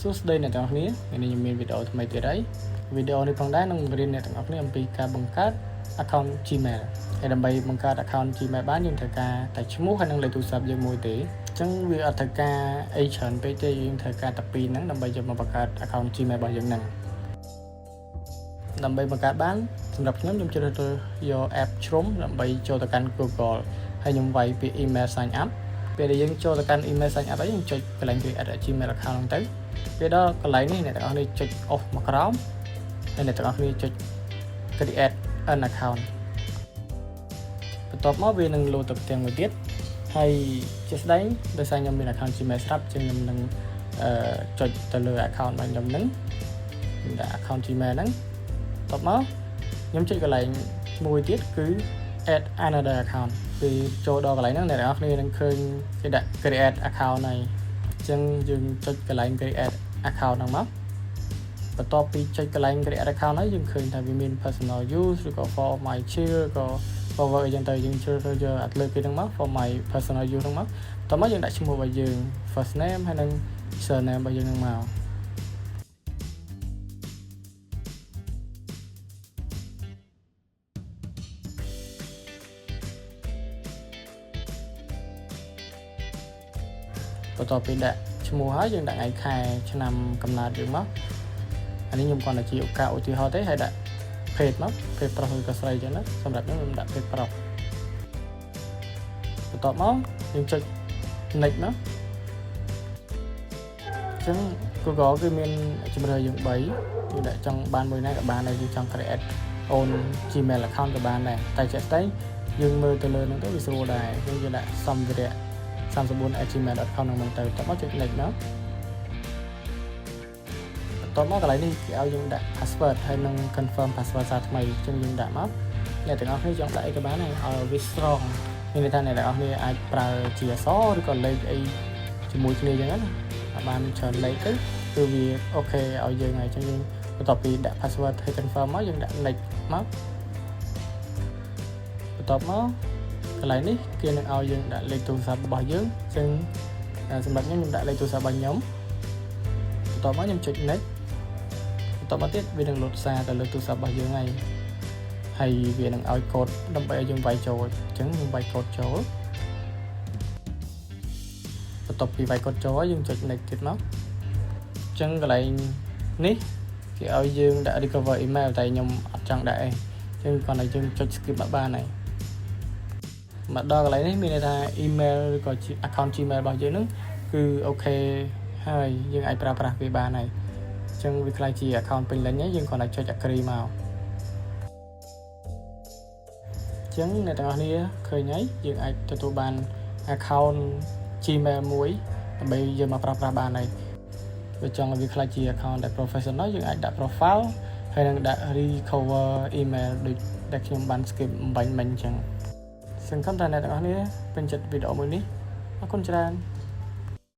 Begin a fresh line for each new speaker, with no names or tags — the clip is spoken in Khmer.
សួស្តីអ្នកទាំងអស់គ្នាថ្ងៃនេះខ្ញុំមានវីដេអូថ្មីទៀតហើយវីដេអូនេះផងដែរនឹងបង្រៀនអ្នកទាំងអស់គ្នាអំពីការបង្កើត account Gmail ហើយដើម្បីបង្កើត account Gmail បានយើងត្រូវការតែឈ្មោះហើយនិងលេខទូរស័ព្ទយើងមួយទេអញ្ចឹងវាអត់ត្រូវការអីច្រើនពេកទេយើងត្រូវការតែពីរហ្នឹងដើម្បីយកមកបង្កើត account Gmail របស់យើងហ្នឹងដើម្បីបង្កើតបានសម្រាប់ខ្ញុំជ្រើសរើសយក app Chrome ដើម្បីចូលទៅកាន់ Google ហើយខ្ញុំវាយពី email sign up ពេលដែលយើងចូលទៅកាន់ email sign up ហើយយើងចុចកន្លែង create Gmail account ហ្នឹងទៅពេលដល់កន្លែងនេះអ្នកទាំងអស់គ្នាចុច off មកក្រោមហើយអ្នកទាំងអស់គ្នាចុច create an account បន្ទាប់មកវានឹងលោតទៅផ្ទាំងមួយទៀតហើយជាស្ដែងដោយសារខ្ញុំមាន account Gmail ស្រាប់ជាងខ្ញុំនឹងចុចទៅលើ account របស់ខ្ញុំហ្នឹងដាក់ account Gmail ហ្នឹងបន្ទាប់មកខ្ញុំចុចកន្លែងមួយទៀតគឺ add another account គឺចូលដល់កន្លែងហ្នឹងអ្នកទាំងអស់គ្នានឹងឃើញគេដាក់ create account ហើយអញ្ចឹងយើងចុចកន្លែង create account ហ្នឹងមកបន្ទាប់ពីចុចកន្លែង create account ហើយយើងឃើញថាវាមាន personal use ឬក៏ for my child ក៏ power អីចឹងទៅយើងជ្រើសរើសយកអាលើគេហ្នឹងមក for my personal use ហ្នឹងមកបន្ទាប់មកយើងដាក់ឈ្មោះរបស់យើង first name ហើយនិង surname របស់យើងហ្នឹងមកបន្ទាប់ពីដាក់ឈ្មោះហើយយើងដាក់ថ្ងៃខែឆ្នាំកំណើតយើងមកអានេះខ្ញុំគាត់តែជាឱកាសឧទាហរណ៍ទេហើយដាក់ភេទមកភេទប្រុសឬក៏ស្រីចឹងណាសម្រាប់ខ្ញុំដាក់ភេទប្រុសបន្ទាប់មកយើងចុច next មកអញ្ចឹង Google គឺមានជម្រើសយើង3យើងដាក់ចង់បានមួយណាក៏បានដែរយើងចង់ create own Gmail account ក៏បានដែរតែជាក់ស្ដែងយើងមើលទៅលើហ្នឹងទៅវាស្រួលដែរយើងដាក់សម្ភារៈ34@gmail.com ហ្នឹងទៅបន្ទាប់មកចុច next មកបន្ទាប់មកកន្លែងនេះគេឲ្យយើងដាក់ password ហើយនឹង confirm password សារថ្មីអញ្ចឹងយើងដាក់មកអ្នកទាំងអស់គ្នាចង់ដាក់អីក៏បានដែរឲ្យវា strong មានន័យថាអ្នកទាំងអស់គ្នាអាចប្រើជាអក្សរឬក៏លេខអីជាមួយគ្នាអញ្ចឹងណាបានច្រើនលេខទៅគឺវាអូខេឲ្យយើងហើយអញ្ចឹងយើងបន្ទាប់ពីដាក់ password ហើយ confirm មកយើងដាក់ next មកបន្ទាប់មកកន្លែងនេះគេនឹងឲ្យយើងដាក់លេខទូរស័ព្ទរបស់យើងអញ្ចឹងសម្រាប់ខ្ញុំដាក់លេខទូរស័ព្ទរបស់ខ្ញុំបន្ទាប់មកខ្ញុំចុច next បន្ទាប់មកទៀតវានឹងលោតសារទៅលើទូរស័ព្ទរបស់យើងហើយវានឹងឲ្យកូដដើម្បីឲ្យយើងវាយចូលអញ្ចឹងខ្ញុំវាយកូដចូលបន្ទាប់ពីវាយកូដចូលហើយយើងចុច next ទៀតមកអញ្ចឹងកន្លែងនេះគេឲ្យយើងដាក់ recover email តែខ្ញុំអត់ចង់ដាក់ទេអញ្ចឹងគ្រាន់តែយើងចុច skip បានហើយមកដល់កន្លែងនេះមានន័យថា email ឬក៏ account Gmail របស់យើងហ្នឹងគឺអូខេហើយយើងអាចប្រើប្រាស់វាបានហើយអញ្ចឹងវាខ្លាយជា account ពេញលេញហើយយើងគ្រាន់តែចុច agree មកអញ្ចឹងអ្នកទាំងអស់គ្នាឃើញហើយយើងអាចទទួលបាន account Gmail មួយដើម្បីយកមកប្រើប្រាស់បានហើយបើចង់ឲ្យវាខ្លាយជា account ដែល professional យើងអាចដាក់ profile ហើយនឹងដាក់ recover email ដូចដែលខ្ញុំបាន skip បំបញ្ញមិញអញ្ចឹងសង្ឃឹមថាអ្នកទាំងអស់គ្នាពេញចិត្តវីដេអូមួយនេះអរគុណច្រើន